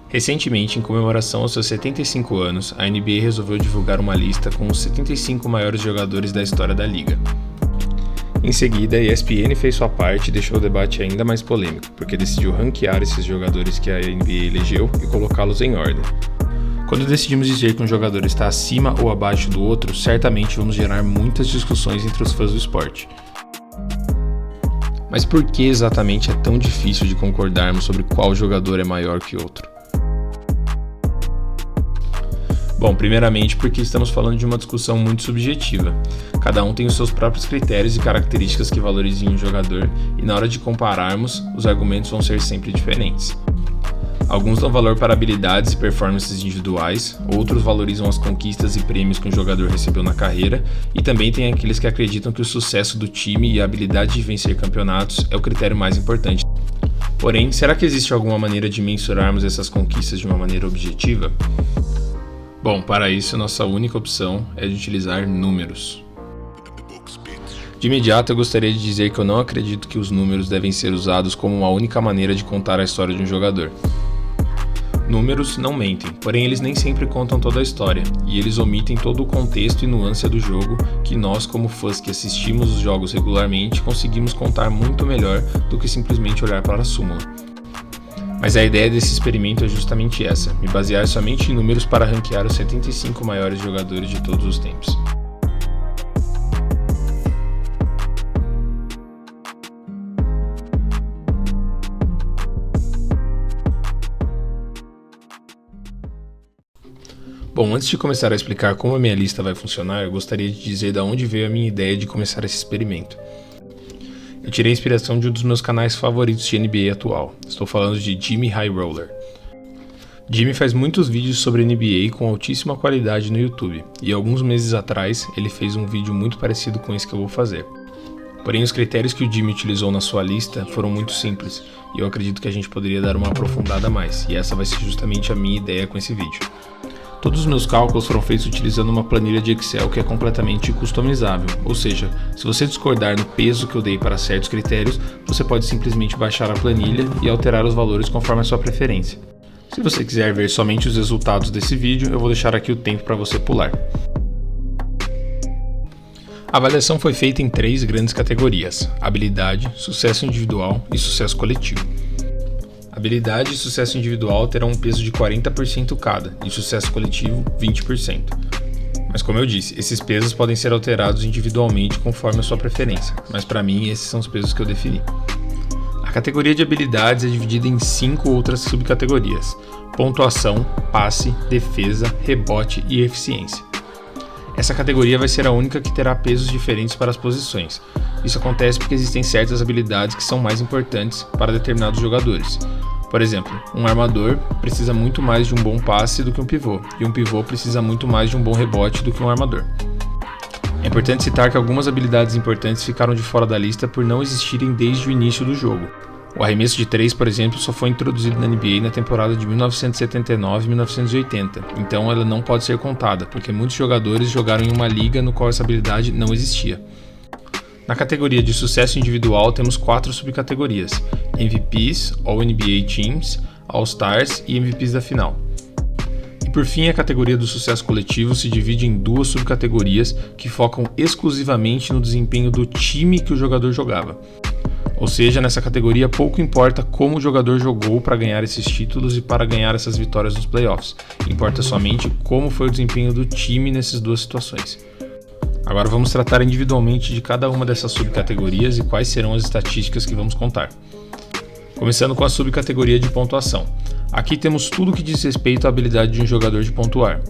Recentemente, em comemoração aos seus 75 anos, a NBA resolveu divulgar uma lista com os 75 maiores jogadores da história da liga. Em seguida, a ESPN fez sua parte e deixou o debate ainda mais polêmico, porque decidiu ranquear esses jogadores que a NBA elegeu e colocá-los em ordem. Quando decidimos dizer que um jogador está acima ou abaixo do outro, certamente vamos gerar muitas discussões entre os fãs do esporte. Mas por que exatamente é tão difícil de concordarmos sobre qual jogador é maior que outro? Bom, primeiramente porque estamos falando de uma discussão muito subjetiva. Cada um tem os seus próprios critérios e características que valorizam um jogador, e na hora de compararmos, os argumentos vão ser sempre diferentes. Alguns dão valor para habilidades e performances individuais, outros valorizam as conquistas e prêmios que um jogador recebeu na carreira, e também tem aqueles que acreditam que o sucesso do time e a habilidade de vencer campeonatos é o critério mais importante. Porém, será que existe alguma maneira de mensurarmos essas conquistas de uma maneira objetiva? Bom, para isso, nossa única opção é de utilizar números. De imediato, eu gostaria de dizer que eu não acredito que os números devem ser usados como uma única maneira de contar a história de um jogador. Números não mentem, porém eles nem sempre contam toda a história, e eles omitem todo o contexto e nuance do jogo que nós, como fãs que assistimos os jogos regularmente, conseguimos contar muito melhor do que simplesmente olhar para a súmula. Mas a ideia desse experimento é justamente essa, me basear somente em números para ranquear os 75 maiores jogadores de todos os tempos. Bom, antes de começar a explicar como a minha lista vai funcionar, eu gostaria de dizer de onde veio a minha ideia de começar esse experimento. Eu tirei a inspiração de um dos meus canais favoritos de NBA atual. Estou falando de Jimmy High Roller. Jimmy faz muitos vídeos sobre NBA com altíssima qualidade no YouTube, e alguns meses atrás ele fez um vídeo muito parecido com esse que eu vou fazer. Porém, os critérios que o Jimmy utilizou na sua lista foram muito simples, e eu acredito que a gente poderia dar uma aprofundada a mais, e essa vai ser justamente a minha ideia com esse vídeo. Todos os meus cálculos foram feitos utilizando uma planilha de Excel que é completamente customizável, ou seja, se você discordar no peso que eu dei para certos critérios, você pode simplesmente baixar a planilha e alterar os valores conforme a sua preferência. Se você quiser ver somente os resultados desse vídeo, eu vou deixar aqui o tempo para você pular. A avaliação foi feita em 3 grandes categorias: habilidade, sucesso individual e sucesso coletivo. Habilidade e sucesso individual terão um peso de 40% cada, e sucesso coletivo 20%. Mas como eu disse, esses pesos podem ser alterados individualmente conforme a sua preferência, mas para mim esses são os pesos que eu defini. A categoria de habilidades é dividida em 5 outras subcategorias: pontuação, passe, defesa, rebote e eficiência. Essa categoria vai ser a única que terá pesos diferentes para as posições. Isso acontece porque existem certas habilidades que são mais importantes para determinados jogadores. Por exemplo, um armador precisa muito mais de um bom passe do que um pivô, e um pivô precisa muito mais de um bom rebote do que um armador. É importante citar que algumas habilidades importantes ficaram de fora da lista por não existirem desde o início do jogo. O arremesso de 3, por exemplo, só foi introduzido na NBA na temporada de 1979 e 1980, então ela não pode ser contada, porque muitos jogadores jogaram em uma liga no qual essa habilidade não existia. Na categoria de sucesso individual temos 4 subcategorias: MVPs, All-NBA Teams, All-Stars e MVPs da final. E por fim, a categoria do sucesso coletivo se divide em 2 subcategorias que focam exclusivamente no desempenho do time que o jogador jogava. Ou seja, nessa categoria pouco importa como o jogador jogou para ganhar esses títulos e para ganhar essas vitórias nos playoffs, importa somente como foi o desempenho do time nessas 2 situações. Agora vamos tratar individualmente de cada uma dessas subcategorias e quais serão as estatísticas que vamos contar. Começando com a subcategoria de pontuação. Aqui temos tudo que diz respeito à habilidade de um jogador de pontuar,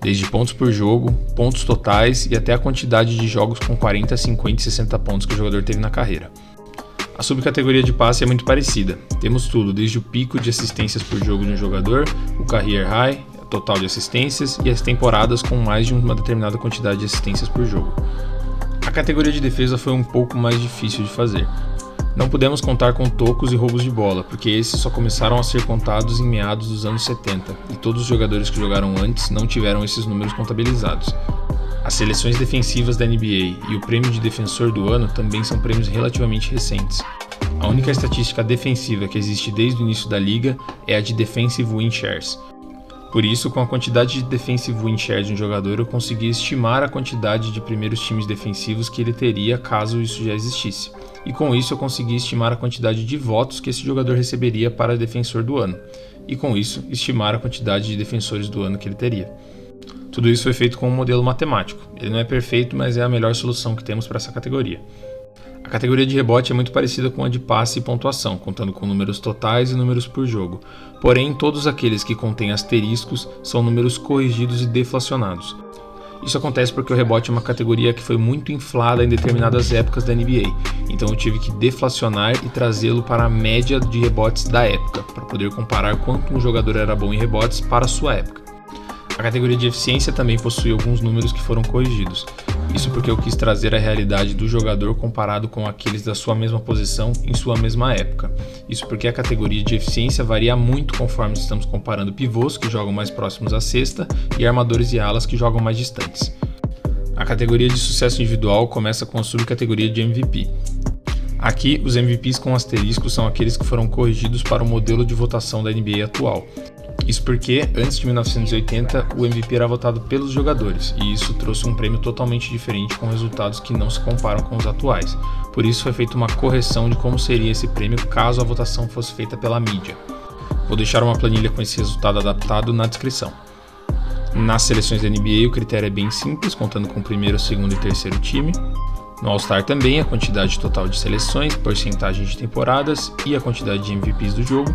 desde pontos por jogo, pontos totais e até a quantidade de jogos com 40, 50 e 60 pontos que o jogador teve na carreira. A subcategoria de passe é muito parecida. Temos tudo, desde o pico de assistências por jogo de um jogador, o career high, total de assistências e as temporadas com mais de uma determinada quantidade de assistências por jogo. A categoria de defesa foi um pouco mais difícil de fazer. Não pudemos contar com tocos e roubos de bola, porque esses só começaram a ser contados em meados dos anos 70, e todos os jogadores que jogaram antes não tiveram esses números contabilizados. As seleções defensivas da NBA e o prêmio de defensor do ano também são prêmios relativamente recentes. A única estatística defensiva que existe desde o início da liga é a de Defensive Win Shares. Por isso, com a quantidade de Defensive Win Shares de um jogador, eu consegui estimar a quantidade de primeiros times defensivos que ele teria caso isso já existisse. E com isso eu consegui estimar a quantidade de votos que esse jogador receberia para defensor do ano. E com isso, estimar a quantidade de defensores do ano que ele teria. Tudo isso foi feito com um modelo matemático. Ele não é perfeito, mas é a melhor solução que temos para essa categoria. A categoria de rebote é muito parecida com a de passe e pontuação, contando com números totais e números por jogo. Porém, todos aqueles que contêm asteriscos são números corrigidos e deflacionados. Isso acontece porque o rebote é uma categoria que foi muito inflada em determinadas épocas da NBA, então eu tive que deflacionar e trazê-lo para a média de rebotes da época, para poder comparar quanto um jogador era bom em rebotes para a sua época. A categoria de eficiência também possui alguns números que foram corrigidos. Isso porque eu quis trazer a realidade do jogador comparado com aqueles da sua mesma posição em sua mesma época. Isso porque a categoria de eficiência varia muito conforme estamos comparando pivôs que jogam mais próximos à cesta e armadores e alas que jogam mais distantes. A categoria de sucesso individual começa com a subcategoria de MVP. Aqui, os MVPs com asterisco são aqueles que foram corrigidos para o modelo de votação da NBA atual. Isso porque, antes de 1980, o MVP era votado pelos jogadores, e isso trouxe um prêmio totalmente diferente com resultados que não se comparam com os atuais. Por isso foi feita uma correção de como seria esse prêmio caso a votação fosse feita pela mídia. Vou deixar uma planilha com esse resultado adaptado na descrição. Nas seleções da NBA o critério é bem simples, contando com o primeiro, segundo e terceiro time. No All-Star também a quantidade total de seleções, porcentagem de temporadas e a quantidade de MVPs do jogo.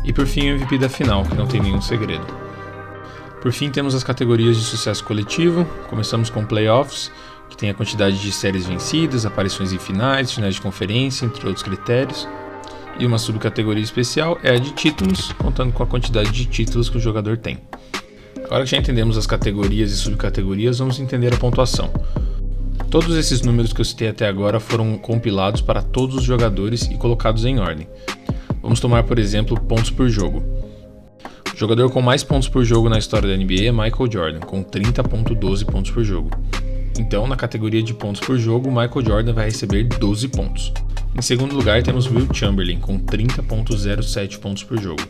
E por fim o MVP da final, que não tem nenhum segredo. Por fim temos as categorias de sucesso coletivo, começamos com Playoffs, que tem a quantidade de séries vencidas, aparições em finais de conferência, entre outros critérios. E uma subcategoria especial é a de títulos, contando com a quantidade de títulos que o jogador tem. Agora que já entendemos as categorias e subcategorias, vamos entender a pontuação. Todos esses números que eu citei até agora foram compilados para todos os jogadores e colocados em ordem. Vamos tomar, por exemplo, pontos por jogo. O jogador com mais pontos por jogo na história da NBA é Michael Jordan, com 30,12 pontos por jogo. Então, na categoria de pontos por jogo, Michael Jordan vai receber 12 pontos. Em segundo lugar, temos Wilt Chamberlain, com 30,07 pontos por jogo.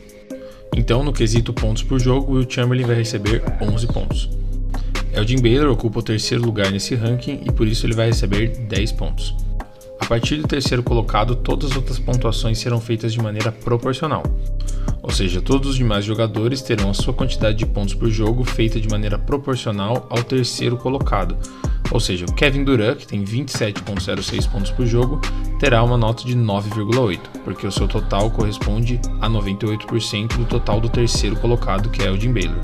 Então, no quesito pontos por jogo, Wilt Chamberlain vai receber 11 pontos. Elgin Baylor ocupa o terceiro lugar nesse ranking e por isso ele vai receber 10 pontos. A partir do terceiro colocado, todas as outras pontuações serão feitas de maneira proporcional. Ou seja, todos os demais jogadores terão a sua quantidade de pontos por jogo feita de maneira proporcional ao terceiro colocado. Ou seja, o Kevin Durant, que tem 27,06 pontos por jogo, terá uma nota de 9,8, porque o seu total corresponde a 98% do total do terceiro colocado, que é Elgin Baylor.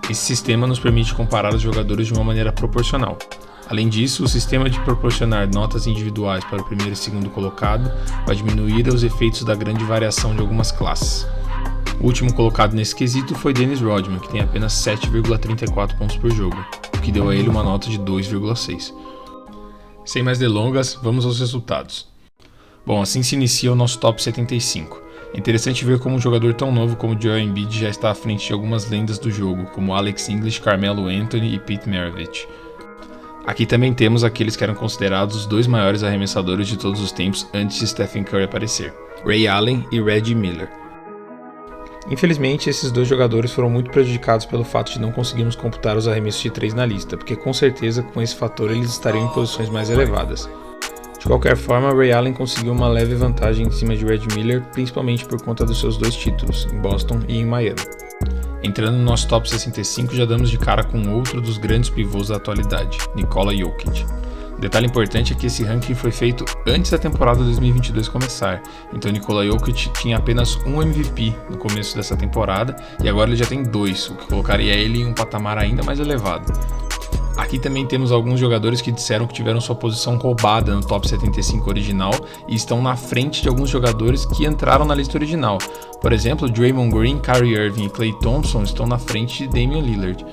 Esse sistema nos permite comparar os jogadores de uma maneira proporcional. Além disso, o sistema de proporcionar notas individuais para o primeiro e segundo colocado vai diminuir os efeitos da grande variação de algumas classes. O último colocado nesse quesito foi Dennis Rodman, que tem apenas 7,34 pontos por jogo, o que deu a ele uma nota de 2,6. Sem mais delongas, vamos aos resultados. Bom, assim se inicia o nosso Top 75. É interessante ver como um jogador tão novo como Joel Embiid já está à frente de algumas lendas do jogo, como Alex English, Carmelo Anthony e Pete Maravich. Aqui também temos aqueles que eram considerados os dois maiores arremessadores de todos os tempos antes de Stephen Curry aparecer, Ray Allen e Reggie Miller. Infelizmente, esses dois jogadores foram muito prejudicados pelo fato de não conseguirmos computar os arremessos de 3 na lista, porque com certeza com esse fator eles estariam em posições mais elevadas. De qualquer forma, Ray Allen conseguiu uma leve vantagem em cima de Reggie Miller, principalmente por conta dos seus 2 títulos, em Boston e em Miami. Entrando no nosso Top 65, já damos de cara com outro dos grandes pivôs da atualidade, Nikola Jokic. Detalhe importante é que esse ranking foi feito antes da temporada 2022 começar, então Nikola Jokic tinha apenas um MVP no começo dessa temporada e agora ele já tem 2, o que colocaria ele em um patamar ainda mais elevado. Aqui também temos alguns jogadores que disseram que tiveram sua posição roubada no Top 75 original e estão na frente de alguns jogadores que entraram na lista original. Por exemplo, Draymond Green, Kyrie Irving e Klay Thompson estão na frente de Damian Lillard.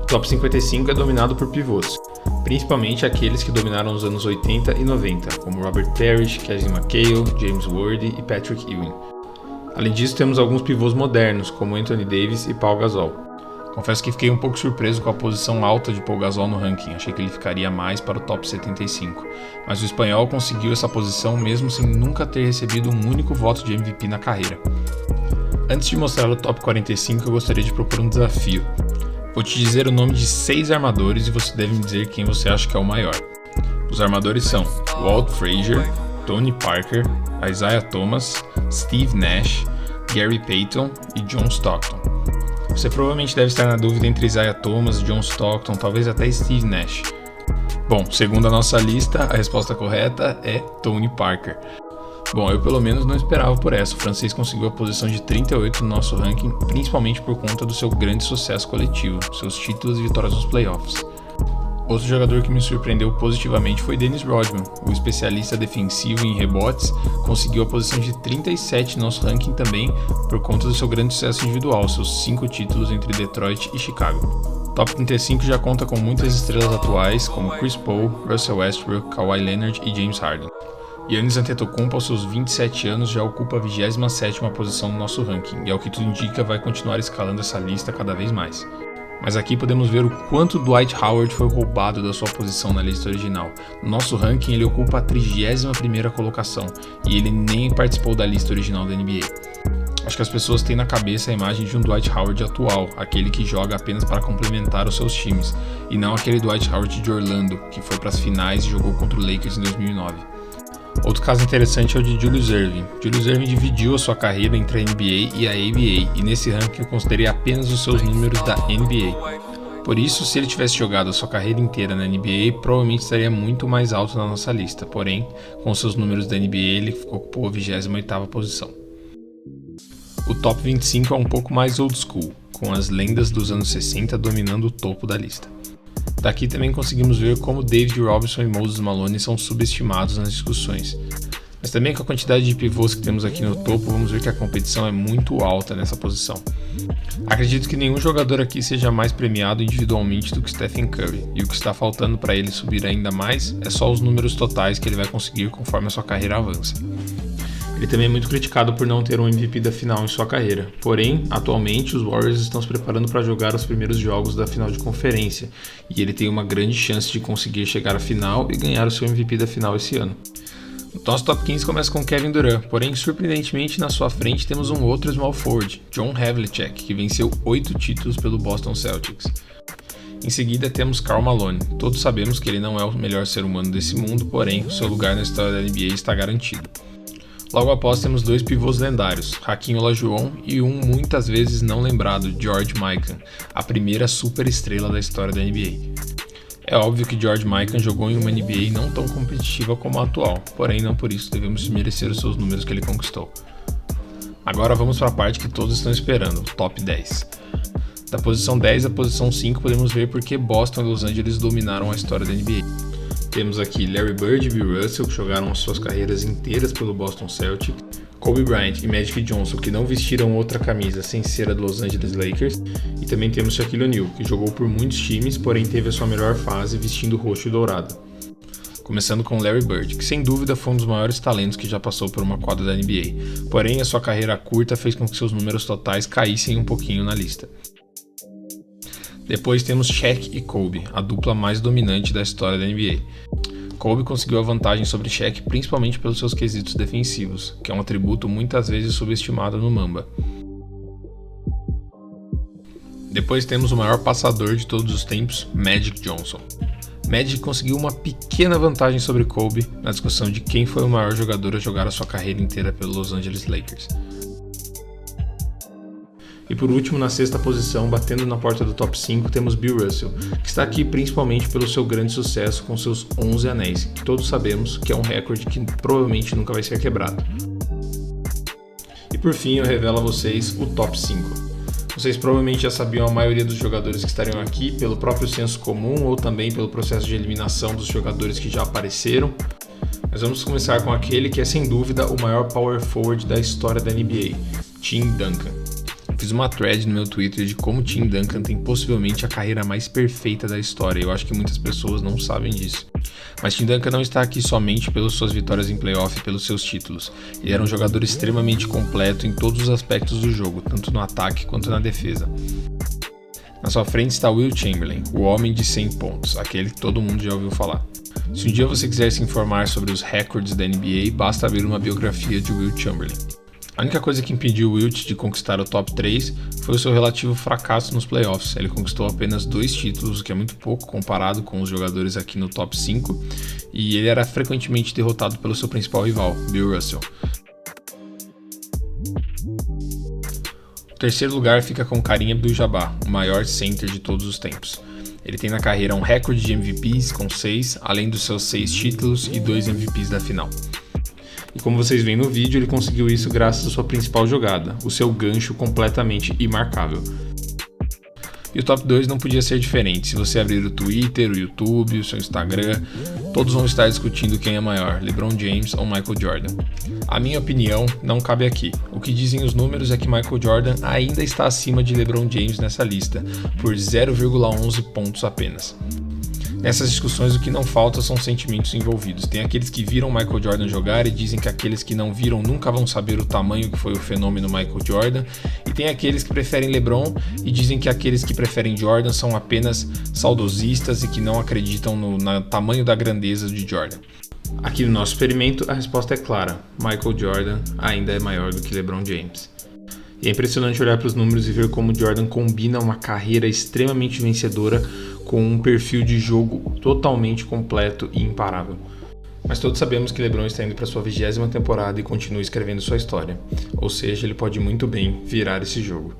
O Top 55 é dominado por pivôs, principalmente aqueles que dominaram os anos 80 e 90, como Robert Parrish, Kevin McHale, James Worthy e Patrick Ewing. Além disso, temos alguns pivôs modernos, como Anthony Davis e Paul Gasol. Confesso que fiquei um pouco surpreso com a posição alta de Pau Gasol no ranking, achei que ele ficaria mais para o top 75, mas o espanhol conseguiu essa posição mesmo sem nunca ter recebido um único voto de MVP na carreira. Antes de mostrar o top 45, eu gostaria de propor um desafio. Vou te dizer o nome de 6 armadores e você deve me dizer quem você acha que é o maior. Os armadores são Walt Frazier, Tony Parker, Isaiah Thomas, Steve Nash, Gary Payton e John Stockton. Você provavelmente deve estar na dúvida entre Isaiah Thomas, John Stockton, talvez até Steve Nash. Bom, segundo a nossa lista, a resposta correta é Tony Parker. Bom, eu pelo menos não esperava por essa. O francês conseguiu a posição de 38 no nosso ranking, principalmente por conta do seu grande sucesso coletivo, seus títulos e vitórias nos playoffs. Outro jogador que me surpreendeu positivamente foi Dennis Rodman, o especialista defensivo em rebotes, conseguiu a posição de 37 no nosso ranking também por conta do seu grande sucesso individual, seus 5 títulos entre Detroit e Chicago. O top 35 já conta com muitas estrelas atuais como Chris Paul, Russell Westbrook, Kawhi Leonard e James Harden. Giannis Antetokounmpo, aos seus 27 anos, já ocupa a 27ª posição no nosso ranking e, ao que tudo indica, vai continuar escalando essa lista cada vez mais. Mas aqui podemos ver o quanto Dwight Howard foi roubado da sua posição na lista original. No nosso ranking ele ocupa a 31ª colocação e ele nem participou da lista original da NBA. Acho que as pessoas têm na cabeça a imagem de um Dwight Howard atual, aquele que joga apenas para complementar os seus times, e não aquele Dwight Howard de Orlando, que foi para as finais e jogou contra o Lakers em 2009. Outro caso interessante é o de Julius Erving. Julius Erving dividiu a sua carreira entre a NBA e a ABA, e nesse ranking eu considerei apenas os seus números da NBA. Por isso, se ele tivesse jogado a sua carreira inteira na NBA, provavelmente estaria muito mais alto na nossa lista, porém, com seus números da NBA, ele ocupou a 28ª posição. O top 25 é um pouco mais old school, com as lendas dos anos 60 dominando o topo da lista. Daqui também conseguimos ver como David Robinson e Moses Malone são subestimados nas discussões. Mas também com a quantidade de pivôs que temos aqui no topo, vamos ver que a competição é muito alta nessa posição. Acredito que nenhum jogador aqui seja mais premiado individualmente do que Stephen Curry, e o que está faltando para ele subir ainda mais é só os números totais que ele vai conseguir conforme a sua carreira avança. Ele também é muito criticado por não ter um MVP da final em sua carreira, porém, atualmente os Warriors estão se preparando para jogar os primeiros jogos da final de conferência, e ele tem uma grande chance de conseguir chegar à final e ganhar o seu MVP da final esse ano. O nosso top 15 começa com Kevin Durant, porém, surpreendentemente, na sua frente temos um outro small forward, John Havlicek, que venceu 8 títulos pelo Boston Celtics. Em seguida temos Karl Malone. Todos sabemos que ele não é o melhor ser humano desse mundo, porém, o seu lugar na história da NBA está garantido. Logo após temos 2 pivôs lendários, Hakeem Olajuwon e um muitas vezes não lembrado, George Mikan, a primeira superestrela da história da NBA. É óbvio que George Mikan jogou em uma NBA não tão competitiva como a atual, porém não por isso devemos desmerecer os seus números que ele conquistou. Agora vamos para a parte que todos estão esperando, o top 10. Da posição 10 à posição 5 podemos ver porque Boston e Los Angeles dominaram a história da NBA. Temos aqui Larry Bird e Bill Russell, que jogaram as suas carreiras inteiras pelo Boston Celtics, Kobe Bryant e Magic Johnson, que não vestiram outra camisa sem ser a dos Los Angeles Lakers, e também temos Shaquille O'Neal, que jogou por muitos times, porém teve a sua melhor fase vestindo roxo e dourado. Começando com Larry Bird, que sem dúvida foi um dos maiores talentos que já passou por uma quadra da NBA, porém a sua carreira curta fez com que seus números totais caíssem um pouquinho na lista. Depois temos Shaq e Kobe, a dupla mais dominante da história da NBA. Kobe conseguiu a vantagem sobre Shaq principalmente pelos seus quesitos defensivos, que é um atributo muitas vezes subestimado no Mamba. Depois temos o maior passador de todos os tempos, Magic Johnson. Magic conseguiu uma pequena vantagem sobre Kobe na discussão de quem foi o maior jogador a jogar a sua carreira inteira pelo Los Angeles Lakers. E por último, na 6ª posição, batendo na porta do top 5, temos Bill Russell, que está aqui principalmente pelo seu grande sucesso com seus 11 anéis, que todos sabemos que é um recorde que provavelmente nunca vai ser quebrado. E por fim, eu revelo a vocês o top 5. Vocês provavelmente já sabiam a maioria dos jogadores que estariam aqui pelo próprio senso comum ou também pelo processo de eliminação dos jogadores que já apareceram. Mas vamos começar com aquele que é sem dúvida o maior power forward da história da NBA, Tim Duncan. Fiz uma thread no meu Twitter de como Tim Duncan tem possivelmente a carreira mais perfeita da história. Eu acho que muitas pessoas não sabem disso. Mas Tim Duncan não está aqui somente pelas suas vitórias em playoff e pelos seus títulos. Ele era um jogador extremamente completo em todos os aspectos do jogo, tanto no ataque quanto na defesa. Na sua frente está Wilt Chamberlain, o homem de 100 pontos, aquele que todo mundo já ouviu falar. Se um dia você quiser se informar sobre os recordes da NBA, basta abrir uma biografia de Wilt Chamberlain. A única coisa que impediu Wilt de conquistar o top 3 foi o seu relativo fracasso nos playoffs. Ele conquistou apenas 2 títulos, o que é muito pouco comparado com os jogadores aqui no top 5, e ele era frequentemente derrotado pelo seu principal rival, Bill Russell. O terceiro lugar fica com Kareem Abdul-Jabbar, o maior center de todos os tempos. Ele tem na carreira um recorde de MVPs com 6, além dos seus 6 títulos e 2 MVPs da final. E como vocês veem no vídeo, ele conseguiu isso graças à sua principal jogada, o seu gancho completamente imarcável. E o top 2 não podia ser diferente. Se você abrir o Twitter, o YouTube, o seu Instagram, todos vão estar discutindo quem é maior, LeBron James ou Michael Jordan. A minha opinião não cabe aqui. O que dizem os números é que Michael Jordan ainda está acima de LeBron James nessa lista, por 0,11 pontos apenas. Nessas discussões o que não falta são sentimentos envolvidos. Tem aqueles que viram Michael Jordan jogar e dizem que aqueles que não viram nunca vão saber o tamanho que foi o fenômeno Michael Jordan, e tem aqueles que preferem LeBron e dizem que aqueles que preferem Jordan são apenas saudosistas e que não acreditam no tamanho da grandeza de Jordan. Aqui no nosso experimento a resposta é clara: Michael Jordan ainda é maior do que LeBron James. E é impressionante olhar para os números e ver como Jordan combina uma carreira extremamente vencedora com um perfil de jogo totalmente completo e imparável. Mas todos sabemos que LeBron está indo para sua 20ª temporada e continua escrevendo sua história, ou seja, ele pode muito bem virar esse jogo.